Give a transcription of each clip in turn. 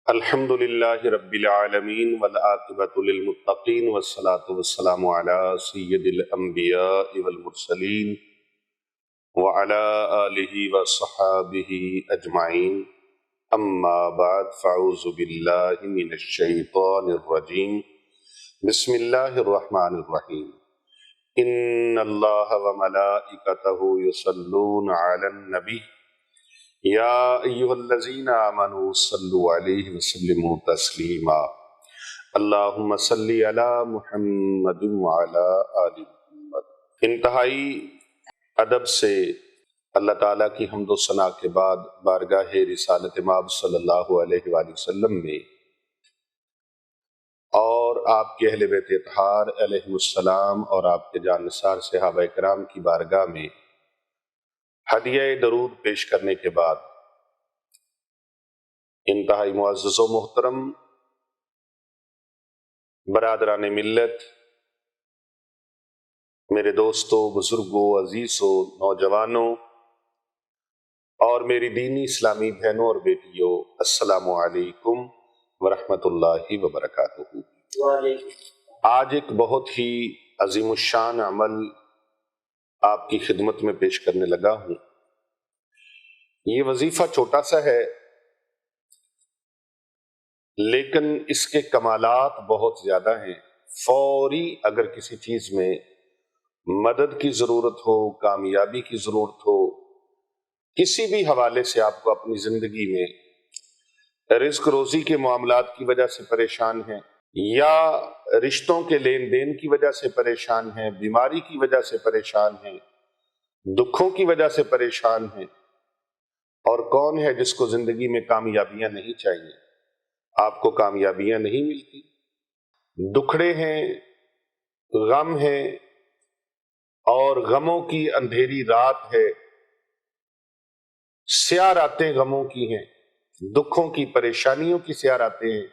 الحمد للہ رب العالمین والعاقبۃ للمتقین والصلاة والسلام علی سید الانبیاء والمرسلین وعلی آلہ وصحابہ اجمعین اما بعد فاعوذ باللہ من الشیطان الرجیم بسم اللہ الرحمن الرحیم ان اللہ وملائکتہ یصلون علی النبی یا ایہا الذین آمنوا صلوا علیہ وسلموا تسلیما اللہم صلی علی محمد وعلی آل محمد۔ انتہائی ادب سے اللہ تعالیٰ کی حمد و ثنا کے بعد بارگاہ رسالت مآب صلی اللہ علیہ وآلہ وسلم میں اور آپ کے اہل بیت اطہار علیہ السلام اور آپ کے جانثار صحابہ کرام کی بارگاہ میں ہدیہ درود پیش کرنے کے بعد انتہائی معزز و محترم برادران ملت، میرے دوستوں، بزرگوں، عزیزوں، نوجوانوں اور میری دینی اسلامی بہنوں اور بیٹیوں، السلام علیکم ورحمۃ اللہ وبرکاتہ۔ آج ایک بہت ہی عظیم الشان عمل آپ کی خدمت میں پیش کرنے لگا ہوں۔ یہ وظیفہ چھوٹا سا ہے لیکن اس کے کمالات بہت زیادہ ہیں۔ فوری اگر کسی چیز میں مدد کی ضرورت ہو، کامیابی کی ضرورت ہو، کسی بھی حوالے سے آپ کو اپنی زندگی میں رزق روزی کے معاملات کی وجہ سے پریشان ہیں یا رشتوں کے لین دین کی وجہ سے پریشان ہیں، بیماری کی وجہ سے پریشان ہیں، دکھوں کی وجہ سے پریشان ہیں، اور کون ہے جس کو زندگی میں کامیابیاں نہیں چاہیے؟ آپ کو کامیابیاں نہیں ملتی، دکھڑے ہیں، غم ہیں، اور غموں کی اندھیری رات ہے، سیاہ راتیں غموں کی ہیں، دکھوں کی، پریشانیوں کی سیاہ راتیں ہیں،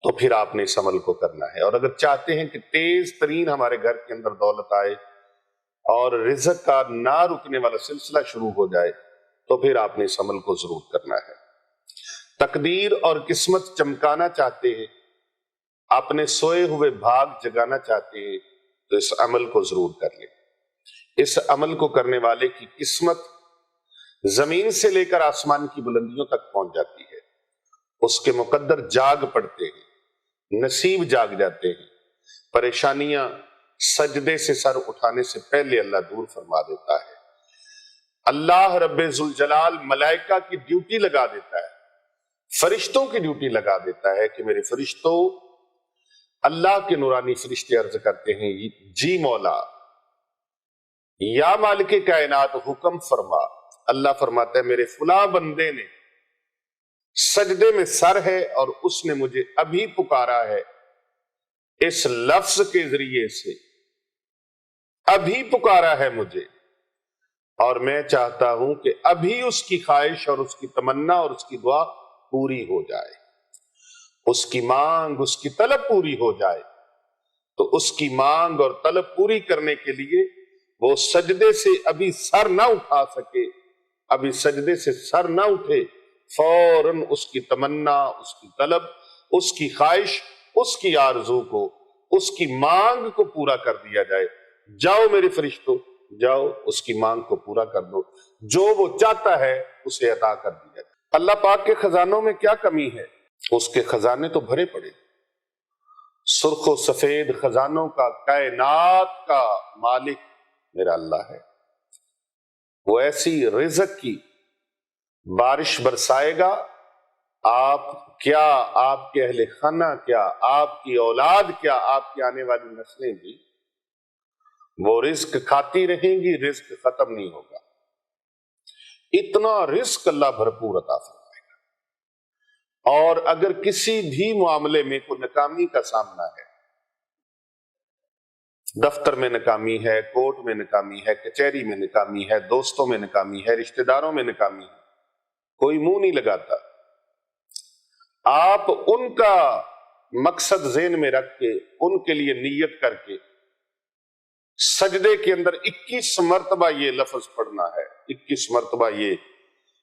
تو پھر آپ نے اس عمل کو کرنا ہے۔ اور اگر چاہتے ہیں کہ تیز ترین ہمارے گھر کے اندر دولت آئے اور رزق کا نہ رکنے والا سلسلہ شروع ہو جائے تو پھر آپ نے اس عمل کو ضرور کرنا ہے۔ تقدیر اور قسمت چمکانا چاہتے ہیں، اپنے سوئے ہوئے بھاگ جگانا چاہتے ہیں تو اس عمل کو ضرور کر لیں۔ اس عمل کو کرنے والے کی قسمت زمین سے لے کر آسمان کی بلندیوں تک پہنچ جاتی ہے، اس کے مقدر جاگ پڑتے ہیں، نصیب جاگ جاتے ہیں، پریشانیاں سجدے سے سر اٹھانے سے پہلے اللہ دور فرما دیتا ہے۔ اللہ رب ذوالجلال ملائکہ کی ڈیوٹی لگا دیتا ہے، فرشتوں کی ڈیوٹی لگا دیتا ہے کہ میرے فرشتوں، اللہ کے نورانی فرشتے عرض کرتے ہیں جی مولا، یا مالک کائنات حکم فرما۔ اللہ فرماتا ہے میرے فلاں بندے نے سجدے میں سر ہے اور اس نے مجھے ابھی پکارا ہے، اس لفظ کے ذریعے سے ابھی پکارا ہے مجھے، اور میں چاہتا ہوں کہ ابھی اس کی خواہش اور اس کی تمنا اور اس کی دعا پوری ہو جائے، اس کی مانگ، اس کی طلب پوری ہو جائے۔ تو اس کی مانگ اور طلب پوری کرنے کے لیے وہ سجدے سے ابھی سر نہ اٹھا سکے، ابھی سجدے سے سر نہ اٹھے، فوراً اس کی تمنا، اس کی طلب، اس کی خواہش، اس کی آرزو کو، اس کی مانگ کو پورا کر دیا جائے۔ جاؤ میرے فرشتوں، جاؤ اس کی مانگ کو پورا کر دو، جو وہ چاہتا ہے اسے عطا کر دیا جائے۔ اللہ پاک کے خزانوں میں کیا کمی ہے؟ اس کے خزانے تو بھرے پڑے، سرخ و سفید خزانوں کا، کائنات کا مالک میرا اللہ ہے۔ وہ ایسی رزق کی بارش برسائے گا، آپ کیا، آپ کے اہل خانہ کیا، آپ کی اولاد کیا، آپ کی آنے والی نسلیں بھی وہ رزق کھاتی رہیں گی، رزق ختم نہیں ہوگا۔ اتنا رزق اللہ بھرپور عطا فرمائے گا۔ اور اگر کسی بھی معاملے میں کوئی ناکامی کا سامنا ہے، دفتر میں ناکامی ہے، کورٹ میں ناکامی ہے، کچہری میں ناکامی ہے، دوستوں میں ناکامی ہے، رشتہ داروں میں ناکامی ہے، کوئی منہ نہیں لگاتا، آپ ان کا مقصد ذہن میں رکھ کے، ان کے لیے نیت کر کے سجدے کے اندر 21 مرتبہ یہ لفظ پڑھنا ہے، 21 مرتبہ یہ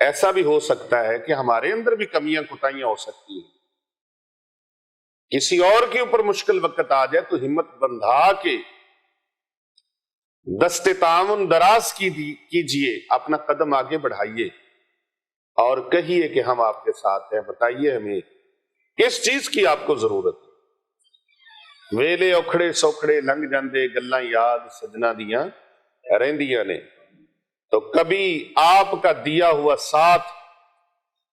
ایسا بھی ہو سکتا ہے کہ ہمارے اندر بھی کمیاں کوتاہیاں ہو سکتی ہیں، کسی اور کے اوپر مشکل وقت آ جائے تو ہمت بندھا کے دست تعاون دراز کیجئے، اپنا قدم آگے بڑھائیے اور کہیے کہ ہم آپ کے ساتھ ہیں، بتائیے ہمیں کس چیز کی آپ کو ضرورت ہے۔ ویلے اوکھڑے سوکھڑے لنگ جاندے، گلاں یاد سجنا دیاں رہندیاں نے، تو کبھی آپ کا دیا ہوا ساتھ،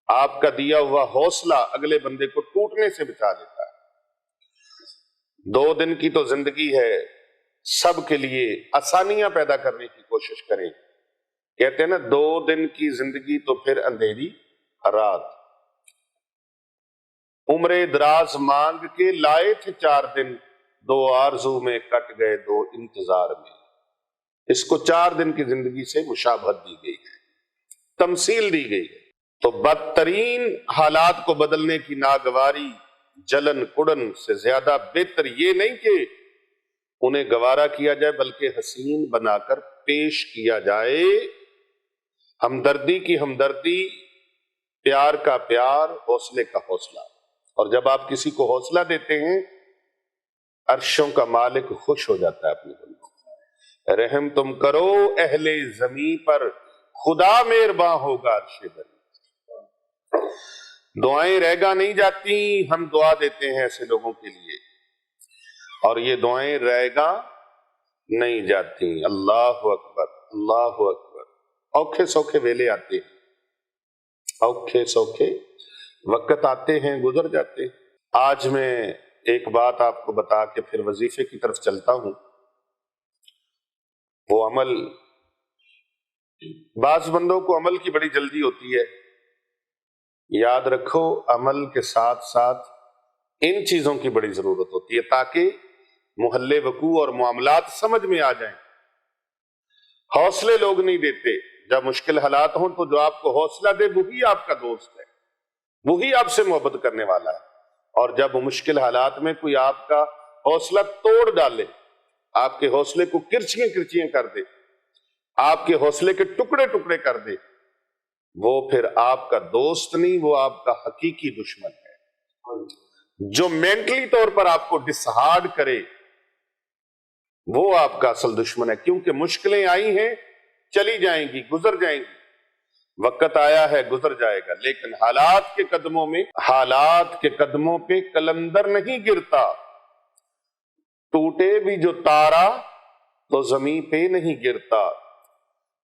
آپ کا دیا ہوا حوصلہ اگلے بندے کو ٹوٹنے سے بچا لیتا ہے۔ 2 دن کی تو زندگی ہے، سب کے لیے آسانیاں پیدا کرنے کی کوشش کریں۔ کہتے ہیں نا 2 دن کی زندگی تو پھر اندھیری رات۔ عمر دراز مانگ کے لائے تھے 4 دن، 2 آرزو میں کٹ گئے 2 انتظار میں۔ اس کو 4 دن کی زندگی سے مشابہت دی گئی ہے، تمثیل دی گئی ہے۔ تو بدترین حالات کو بدلنے کی ناگواری، جلن کڑن سے زیادہ بہتر یہ نہیں کہ انہیں گوارا کیا جائے بلکہ حسین بنا کر پیش کیا جائے۔ ہمدردی کی ہمدردی، پیار کا پیار، حوصلے کا حوصلہ۔ اور جب آپ کسی کو حوصلہ دیتے ہیں، عرشوں کا مالک خوش ہو جاتا ہے اپنے بندوں۔ رحم تم کرو اہل زمین پر، خدا مہرباں ہوگا عرش بری۔ دعائیں رہ گا نہیں جاتی، ہم دعا دیتے ہیں ایسے لوگوں کے لیے، اور یہ دعائیں رہ گا نہیں جاتی۔ اللہ اکبر، اللہ اکبر۔ اوکھے سوکھے ویلے آتے ہیں، اوکھے سوکھے وقت آتے ہیں، گزر جاتے ہیں۔ آج میں ایک بات آپ کو بتا کے پھر وظیفے کی طرف چلتا ہوں۔ وہ عمل، بعض بندوں کو عمل کی بڑی جلدی ہوتی ہے، یاد رکھو عمل کے ساتھ ساتھ ان چیزوں کی بڑی ضرورت ہوتی ہے تاکہ محل وقوع اور معاملات سمجھ میں آ جائیں۔ حوصلے لوگ نہیں دیتے، جب مشکل حالات ہوں تو جو آپ کو حوصلہ دے وہی آپ کا دوست ہے، وہی آپ سے محبت کرنے والا ہے، اور جب مشکل حالات میں کوئی آپ کا حوصلہ توڑ ڈالے، آپ کے حوصلے کو کرچیاں کرچیاں کر دے، آپ کے حوصلے کے ٹکڑے ٹکڑے کر دے، وہ پھر آپ کا دوست نہیں، وہ آپ کا حقیقی دشمن ہے۔ جو مینٹلی طور پر آپ کو ڈسہارڈ کرے وہ آپ کا اصل دشمن ہے، کیونکہ مشکلیں آئی ہیں، چلی جائیں گی، گزر جائیں گی، وقت آیا ہے گزر جائے گا، لیکن حالات کے قدموں پہ قلندر نہیں گرتا، ٹوٹے بھی جو تارا تو زمین پہ نہیں گرتا،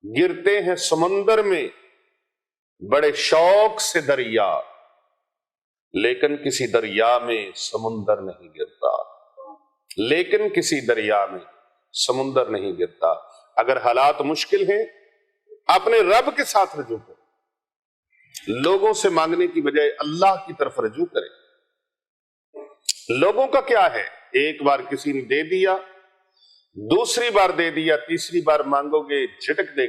گرتے ہیں سمندر میں بڑے شوق سے دریا، لیکن کسی دریا میں سمندر نہیں گرتا، لیکن کسی دریا میں سمندر نہیں گرتا۔ اگر حالات مشکل ہیں، اپنے رب کے ساتھ رجوع کریں، لوگوں سے مانگنے کی بجائے اللہ کی طرف رجوع کریں۔ لوگوں کا کیا ہے، ایک بار کسی نے دے دیا، دوسری بار دے دیا، تیسری بار مانگو گے جھٹک دے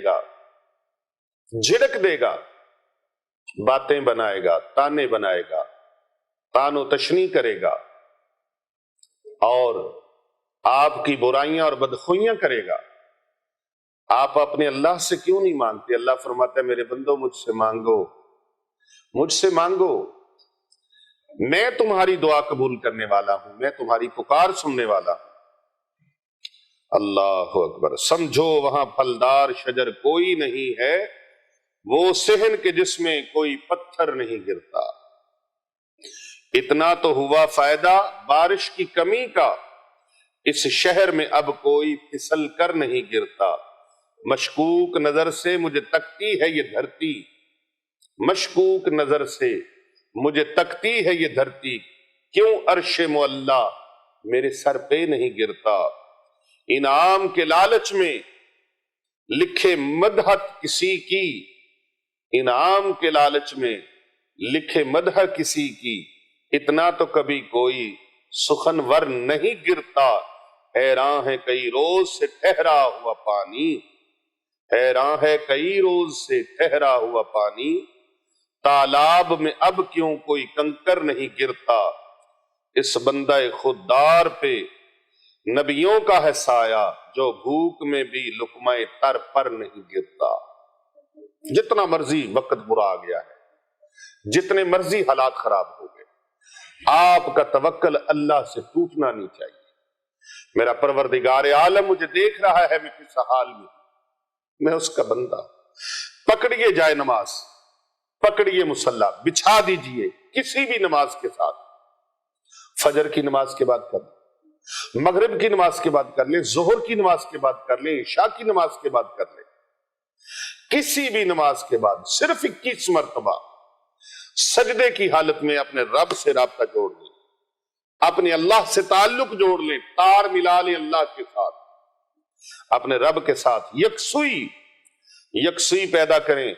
گا، باتیں بنائے گا، تانے بنائے گا، تان و تشنیع کرے گا، اور آپ کی برائیاں اور بدخوئیاں کرے گا۔ آپ اپنے اللہ سے کیوں نہیں مانگتے؟ اللہ فرماتا ہے میرے بندو مجھ سے مانگو، میں تمہاری دعا قبول کرنے والا ہوں، میں تمہاری پکار سننے والا ہوں۔ اللہ اکبر۔ سمجھو وہاں پھلدار شجر کوئی نہیں ہے، وہ صحن کے جس میں کوئی پتھر نہیں گرتا۔ اتنا تو ہوا فائدہ بارش کی کمی کا، اس شہر میں اب کوئی پھسل کر نہیں گرتا۔ مشکوک نظر سے مجھے تکتی ہے یہ دھرتی، مشکوک نظر سے مجھے تکتی ہے یہ دھرتی، کیوں عرش معلا میرے سر پہ نہیں گرتا۔ انعام کے لالچ میں لکھے مدحت کسی کی، انعام کے لالچ میں لکھے مدح کسی کی، اتنا تو کبھی کوئی سخنور نہیں گرتا۔ حیران ہے کئی روز سے ٹھہرا ہوا پانی، حیران ہے کئی روز سے ٹھہرا ہوا پانی، تالاب میں اب کیوں کوئی کنکر نہیں گرتا۔ اس بندہ خوددار پہ نبیوں کا ہے سایہ، جو بھوک میں بھی لقمہ تر پر نہیں گرتا۔ جتنا مرضی وقت برا آ گیا ہے، جتنے مرضی حالات خراب ہو گئے، آپ کا توکل اللہ سے ٹوٹنا نہیں چاہیے۔ میرا پروردگار عالم مجھے دیکھ رہا ہے میں کس حال میں ہوں، میں اس کا بندہ۔ پکڑیے جائے نماز، پکڑیے مصلی، بچھا دیجئے کسی بھی نماز کے ساتھ، فجر کی نماز کے بعد کر لیں، مغرب کی نماز کے بعد کر لیں، ظہر کی نماز کے بعد کر لیں، عشاء کی نماز کے بعد کر لیں، کسی بھی نماز کے بعد صرف 21 مرتبہ سجدے کی حالت میں اپنے رب سے رابطہ جوڑ لیں، اپنے اللہ سے تعلق جوڑ لیں، تار ملا لیں اللہ کے ساتھ، اپنے رب کے ساتھ یکسوئی پیدا کریں۔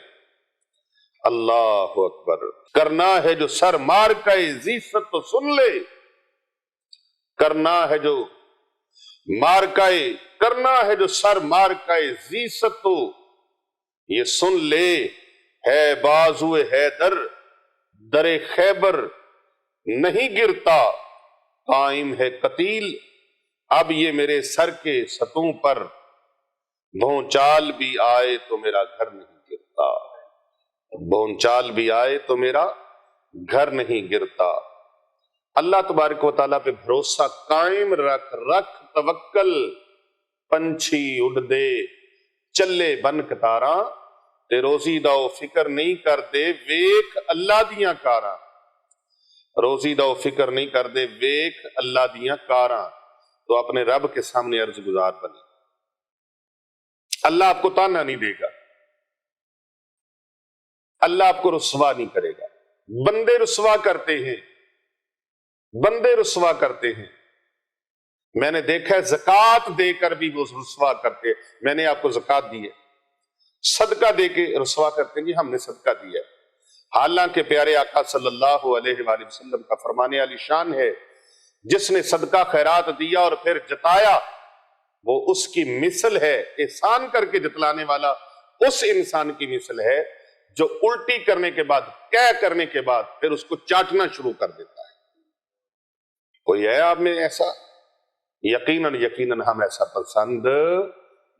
اللہ اکبر۔ کرنا ہے جو سر مار کا عزت تو سن لے، کرنا ہے جو سر مار کا عزت تو یہ سن لے، ہے بازو حیدر در خیبر نہیں گرتا، قائم ہے قتیل اب یہ میرے سر کے ستون پر، بھونچال بھی آئے تو میرا گھر نہیں گرتا، بھونچال بھی آئے تو میرا گھر نہیں گرتا۔ اللہ تبارک و تعالیٰ پہ بھروسہ قائم رکھ توکل، پنچھی اڑ دے چلے بن کتاراں، تے روزی دا فکر نہیں کر دے ویکھ اللہ دیاں کاراں، روزی دا فکر نہیں کر دے ویکھ اللہ دیاں کاراں۔ تو اپنے رب کے سامنے عرض گزار بنے، اللہ آپ کو تانا نہیں دے گا، اللہ آپ کو رسوا نہیں کرے گا۔ بندے رسوا کرتے ہیں، بندے رسوا کرتے ہیں، میں نے دیکھا ہے زکوٰۃ دے کر بھی وہ رسوا کرتے، میں نے آپ کو زکوٰۃ دی ہے، صدقہ دے کے رسوا کرتے ہیں ہم نے صدقہ دیا ہے، حالانکہ پیارے آقا صلی اللہ علیہ وآلہ وسلم کا فرمانے علی شان ہے، جس نے صدقہ خیرات دیا اور پھر جتایا وہ اس کی مثل ہے، احسان کر کے جتلانے والا اس انسان کی مثل ہے جو الٹی کرنے کے بعد، کہہ کرنے کے بعد پھر اس کو چاٹنا شروع کر دیتا ہے۔ کوئی ہے آپ میں ایسا؟ یقیناً ہم ایسا پسند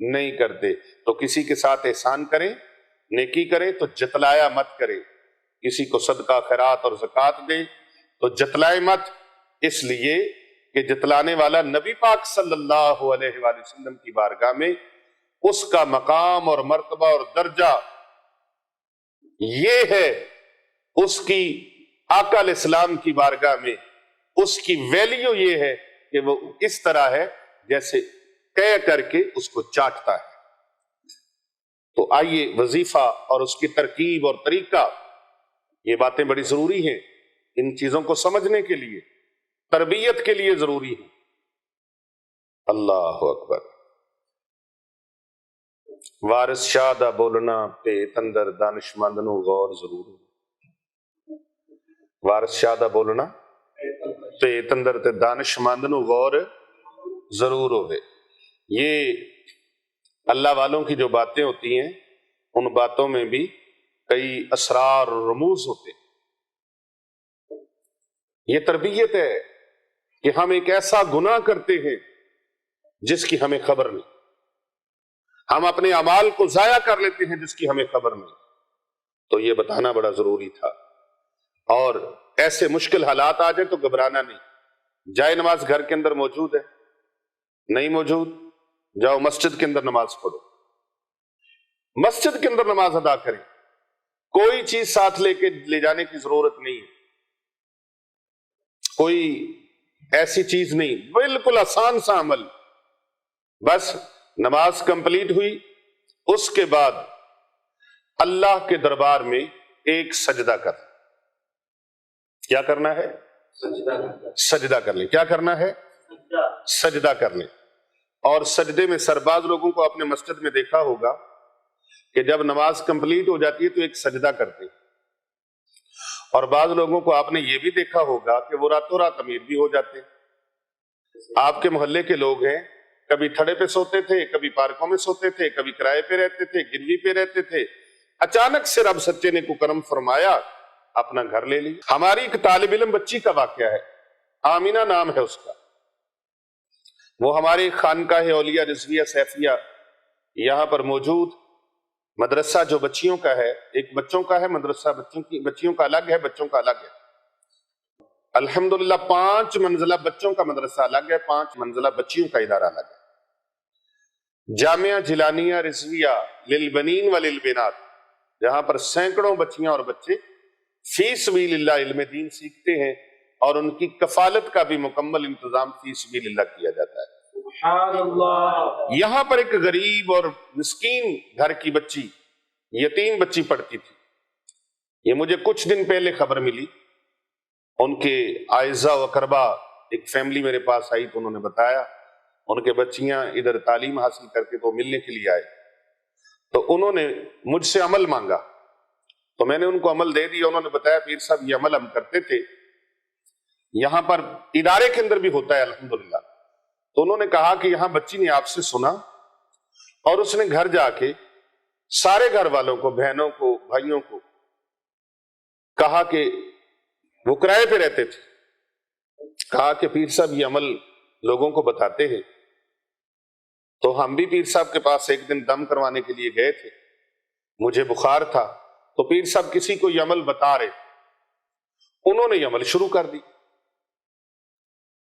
نہیں کرتے۔ تو کسی کے ساتھ احسان کریں، نیکی کریں تو جتلایا مت کریں، کسی کو صدقہ خیرات اور زکوٰۃ دیں تو جتلائے مت، اس لیے کہ جتلانے والا نبی پاک صلی اللہ علیہ وآلہ وسلم کی بارگاہ میں اس کا مقام اور مرتبہ اور درجہ یہ ہے، اس کی آقا علیہ السلام کی بارگاہ میں اس کی ویلیو یہ ہے کہ وہ اس طرح ہے جیسے کہہ کر کے اس کو چاٹتا ہے۔ تو آئیے وظیفہ اور اس کی ترکیب اور طریقہ، یہ باتیں بڑی ضروری ہیں، ان چیزوں کو سمجھنے کے لیے، تربیت کے لیے ضروری ہے۔ اللہ اکبر۔ وارث شاہ دا بولنا پیت اندر دانشمند نو غور ضرور ہو، وارث شاہ دا بولنا پیت اندر تے دانشمند نو غور ضرور ہوئے۔ یہ اللہ والوں کی جو باتیں ہوتی ہیں ان باتوں میں بھی کئی اسرار اور رموز ہوتے ہیں۔ یہ تربیت ہے کہ ہم ایک ایسا گناہ کرتے ہیں جس کی ہمیں خبر نہیں، ہم اپنے اعمال کو ضائع کر لیتے ہیں جس کی ہمیں خبر نہیں، تو یہ بتانا بڑا ضروری تھا۔ اور ایسے مشکل حالات آ جائیں تو گھبرانا نہیں، جائے نماز گھر کے اندر موجود ہے، نہیں موجود جاؤ مسجد کے اندر نماز پڑھو، مسجد کے اندر نماز ادا کریں، کوئی چیز ساتھ لے جانے کی ضرورت نہیں ہے، کوئی ایسی چیز نہیں، بالکل آسان سا عمل، بس نماز کمپلیٹ ہوئی، اس کے بعد اللہ کے دربار میں ایک سجدہ کر، کیا کرنا ہے؟ سجدہ کر لیں۔ کیا کرنا ہے؟ سجدہ کر لیں۔ اور سجدے میں سرباز لوگوں کو اپنے مسجد میں دیکھا ہوگا کہ جب نماز کمپلیٹ ہو جاتی ہے تو ایک سجدہ کرتے ہیں، اور بعض لوگوں کو آپ نے یہ بھی دیکھا ہوگا کہ وہ راتوں رات امیر بھی ہو جاتے ہیں۔ آپ کے محلے کے لوگ ہیں، کبھی تھڑے پہ سوتے تھے، کبھی پارکوں میں سوتے تھے، کبھی کرائے پہ رہتے تھے، گروی پہ رہتے تھے، اچانک سے رب سچے نے کو کرم فرمایا، اپنا گھر لے لی۔ ہماری ایک طالب علم بچی کا واقعہ ہے، آمینہ نام ہے اس کا، وہ ہماری خانقاہ اولیاء رضویہ سیفیہ یہاں پر موجود مدرسہ جو بچیوں کا ہے، ایک بچوں کا ہے مدرسہ، بچیوں کا الگ ہے، بچوں کا الگ ہے۔ الحمدللہ 5 منزلہ بچوں کا مدرسہ الگ ہے، 5 منزلہ بچیوں کا ادارہ الگ ہے۔ جامعہ جیلانیہ رضویہ للبنین وللبنات، جہاں پر سینکڑوں بچیاں اور بچے فی سبیل اللہ علم دین سیکھتے ہیں، اور ان کی کفالت کا بھی مکمل انتظام فی سبیل اللہ کیا جاتا ہے۔ سبحان اللہ۔ یہاں پر ایک غریب اور مسکین گھر کی بچی، یتیم بچی پڑھتی تھی۔ یہ مجھے کچھ دن پہلے خبر ملی، ان کے اعزا و اقربا ایک فیملی میرے پاس آئی تو انہوں نے بتایا ان کے بچیاں ادھر تعلیم حاصل کر کے تو ملنے کے لیے آئے، تو انہوں نے مجھ سے عمل مانگا، تو میں نے ان کو عمل دے دیا۔ انہوں نے بتایا پیر صاحب یہ عمل ہم کرتے تھے، یہاں پر ادارے کے اندر بھی ہوتا ہے الحمدللہ۔ تو انہوں نے کہا کہ یہاں بچی نے آپ سے سنا اور اس نے گھر جا کے سارے گھر والوں کو، بہنوں کو، بھائیوں کو کہا کہ وہ کرائے پہ رہتے تھے، کہا کہ پیر صاحب یہ عمل لوگوں کو بتاتے ہیں۔ تو ہم بھی پیر صاحب کے پاس ایک دن دم کروانے کے لیے گئے تھے، مجھے بخار تھا، تو پیر صاحب کسی کو یہ عمل بتا رہے، انہوں نے یہ عمل شروع کر دی۔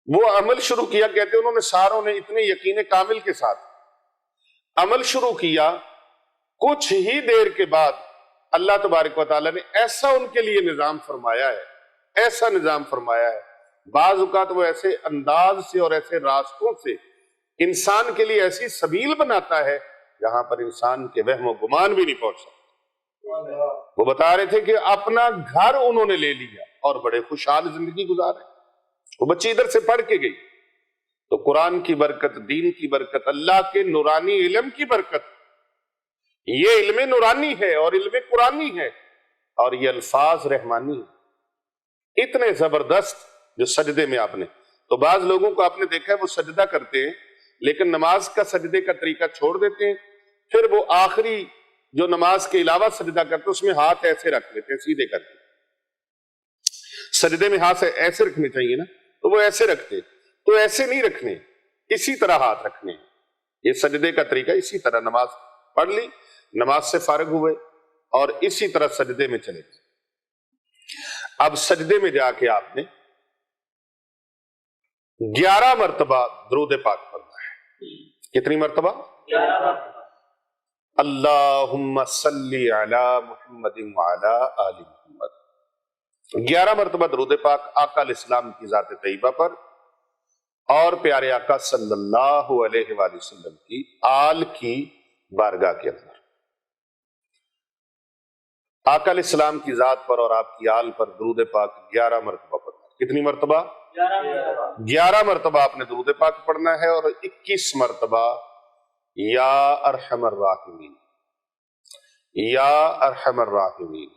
وہ عمل شروع کیا، کہتے انہوں نے ساروں نے اتنے یقین کامل کے ساتھ عمل شروع کیا، کچھ ہی دیر کے بعد اللہ تبارک و تعالیٰ نے ایسا ان کے لیے نظام فرمایا ہے، ایسا نظام فرمایا ہے۔ بعض اوقات وہ ایسے انداز سے اور ایسے راستوں سے انسان کے لیے ایسی سبیل بناتا ہے جہاں پر انسان کے وہم و گمان بھی نہیں پہنچ سکتا۔ وہ بتا رہے تھے کہ اپنا گھر انہوں نے لے لیا اور بڑے خوشحال زندگی گزارے۔ وہ بچی ادھر سے پڑھ کے گئی تو قرآن کی برکت، دین کی برکت، اللہ کے نورانی علم کی برکت، یہ علم نورانی ہے اور علم قرآنی ہے، اور یہ الفاظ رحمانی ہے، اتنے زبردست جو سجدے میں آپ نے، تو بعض لوگوں کو آپ نے دیکھا ہے وہ سجدہ کرتے ہیں لیکن نماز کا سجدے کا طریقہ چھوڑ دیتے ہیں، پھر وہ آخری جو نماز کے علاوہ سجدہ کرتے اس میں ہاتھ ایسے رکھ لیتے ہیں سیدھے کر کے۔ سجدے میں ہاتھ ایسے رکھنے چاہیے نا، تو وہ ایسے رکھتے، تو ایسے نہیں رکھنے، اسی طرح ہاتھ رکھنے۔ یہ سجدے کا طریقہ، اسی طرح نماز پڑھ لی، نماز سے فارغ ہوئے اور اسی طرح سجدے میں چلے گئے۔ اب سجدے میں جا کے آپ نے 11 مرتبہ درود پاک پڑھنا ہے۔ کتنی مرتبہ؟ 11 مرتبہ۔ اللہم صلی علی محمد وعلی آل محمد، 11 مرتبہ درود پاک آقا علیہ السلام کی ذات طیبہ پر اور پیارے آقا صلی اللہ علیہ وآلہ وسلم کی آل کی بارگاہ کے اندر۔ آقا علیہ السلام کی ذات پر اور آپ کی آل پر درود پاک 11 مرتبہ پڑھنا۔ کتنی مرتبہ؟ 11 مرتبہ آپ نے درود پاک پڑھنا ہے، اور 21 مرتبہ یا ارحم الراحمین، یا ارحم الراحمین،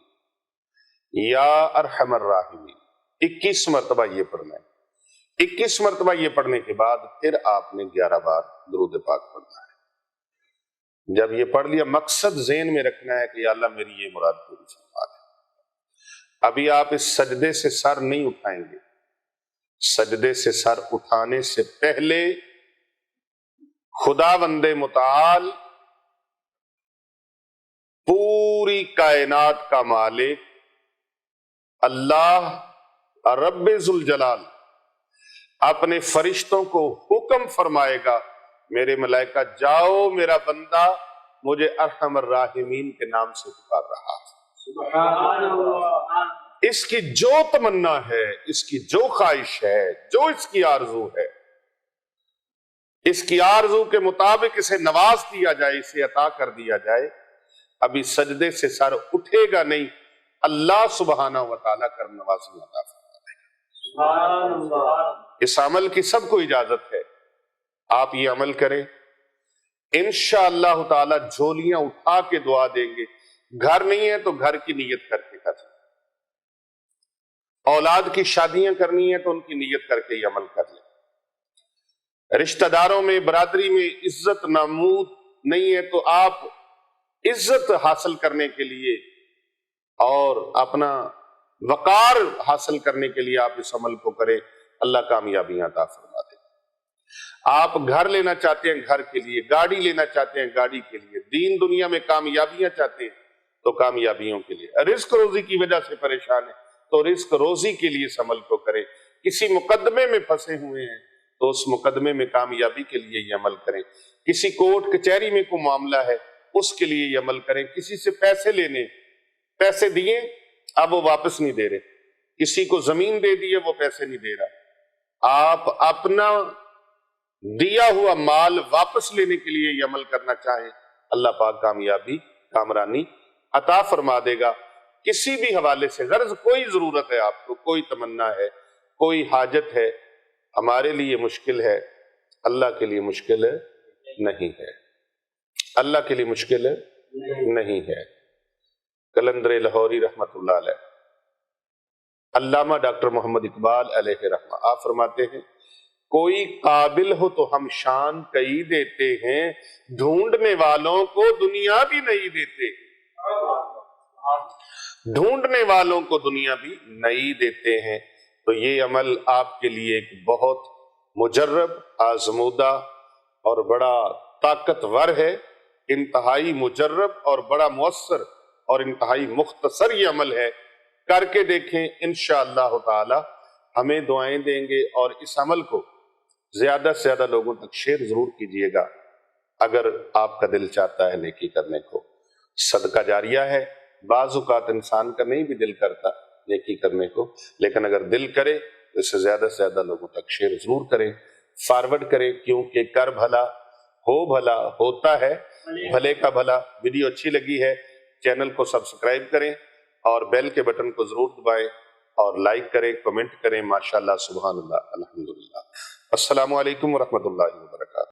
یا ارحم الراحمین، 21 مرتبہ یہ پڑھنا ہے۔ 21 مرتبہ یہ پڑھنے کے بعد پھر آپ نے 11 بار درود پاک پڑھنا ہے۔ جب یہ پڑھ لیا، مقصد ذہن میں رکھنا ہے کہ یا اللہ میری یہ مراد پوری فرما دے۔ ابھی آپ اس سجدے سے سر نہیں اٹھائیں گے، سجدے سے سر اٹھانے سے پہلے خداوند متعال، پوری کائنات کا مالک اللہ رب ذوالجلال اپنے فرشتوں کو حکم فرمائے گا، میرے ملائکہ جاؤ، میرا بندہ مجھے ارحم الراحمین کے نام سے پکار رہا ہے۔ سبحان اللہ۔ اس کی جو تمنا ہے، اس کی جو خواہش ہے، جو اس کی آرزو ہے، اس کی آرزو کے مطابق اسے نواز دیا جائے، اسے عطا کر دیا جائے۔ ابھی سجدے سے سر اٹھے گا نہیں، اللہ سبحانہ و تعالیٰ کر نوازی عطا فرما دے گا۔ سبحان اللہ۔ اس عمل کی سب کو اجازت ہے، آپ یہ عمل کریں، انشاءاللہ تعالیٰ جھولیاں اٹھا کے دعا دیں گے۔ گھر نہیں ہے تو گھر کی نیت کر کے کر سکتے، اولاد کی شادیاں کرنی ہے تو ان کی نیت کر کے یہ عمل کر لیں۔ رشتہ داروں میں، برادری میں عزت نمود نہیں ہے تو آپ عزت حاصل کرنے کے لیے اور اپنا وقار حاصل کرنے کے لیے آپ اس عمل کو کریں، اللہ کامیابیاں عطا فرما دے۔ آپ گھر لینا چاہتے ہیں گھر کے لیے، گاڑی لینا چاہتے ہیں گاڑی کے لیے، دین دنیا میں کامیابیاں چاہتے ہیں تو کامیابیوں کے لیے، رزق روزی کی وجہ سے پریشان ہے تو رزق روزی کے لیے اس عمل کو کریں، کسی مقدمے میں پھنسے ہوئے ہیں تو اس مقدمے میں کامیابی کے لیے یہ عمل کریں، کسی کورٹ کچہری میں کوئی معاملہ ہے اس کے لیے یہ عمل کریں، کسی سے پیسے لینے، پیسے دیے اب وہ واپس نہیں دے رہے، کسی کو زمین دے دیے وہ پیسے نہیں دے رہا، آپ اپنا دیا ہوا مال واپس لینے کے لیے یہ عمل کرنا چاہیں، اللہ پاک کامیابی کامرانی عطا فرما دے گا۔ کسی بھی حوالے سے غرض کوئی ضرورت ہے آپ کو، کوئی تمنا ہے، کوئی حاجت ہے، ہمارے لیے مشکل ہے، اللہ کے لیے مشکل نہیں ہے، اللہ کے لیے مشکل نہیں ہے۔ قلندر لاہوری رحمت اللہ علیہ، علامہ ڈاکٹر محمد اقبال علیہ رحمہ، آپ فرماتے ہیں کوئی قابل ہو تو ہم شان کئی دیتے ہیں، ڈھونڈنے والوں کو دنیا بھی نہیں دیتے، ڈھونڈنے والوں کو دنیا بھی نہیں دیتے ہیں۔ تو یہ عمل آپ کے لیے ایک بہت مجرب، آزمودہ اور بڑا طاقتور ہے، انتہائی مجرب اور بڑا مؤثر اور انتہائی مختصر یہ عمل ہے، کر کے دیکھیں انشاءاللہ تعالی ہمیں دعائیں دیں گے، اور اس عمل کو زیادہ سے زیادہ لوگوں تک شیئر ضرور کیجئے گا اگر آپ کا دل چاہتا ہے نیکی کرنے کو۔ صدقہ جاریہ ہے، بعض اوقات انسان کا نہیں بھی دل کرتا نیکی کرنے کو، لیکن اگر دل کرے تو اسے زیادہ سے زیادہ لوگوں تک شیئر ضرور کریں، فارورڈ کریں، کیونکہ کر بھلا ہو بھلا ہوتا ہے بھلے کا بھلا۔ ویڈیو اچھی لگی ہے چینل کو سبسکرائب کریں اور بیل کے بٹن کو ضرور دبائیں اور لائک کریں، کمنٹ کریں۔ ماشاءاللہ، سبحان اللہ، الحمدللہ۔ السلام علیکم ورحمۃ اللہ وبرکاتہ۔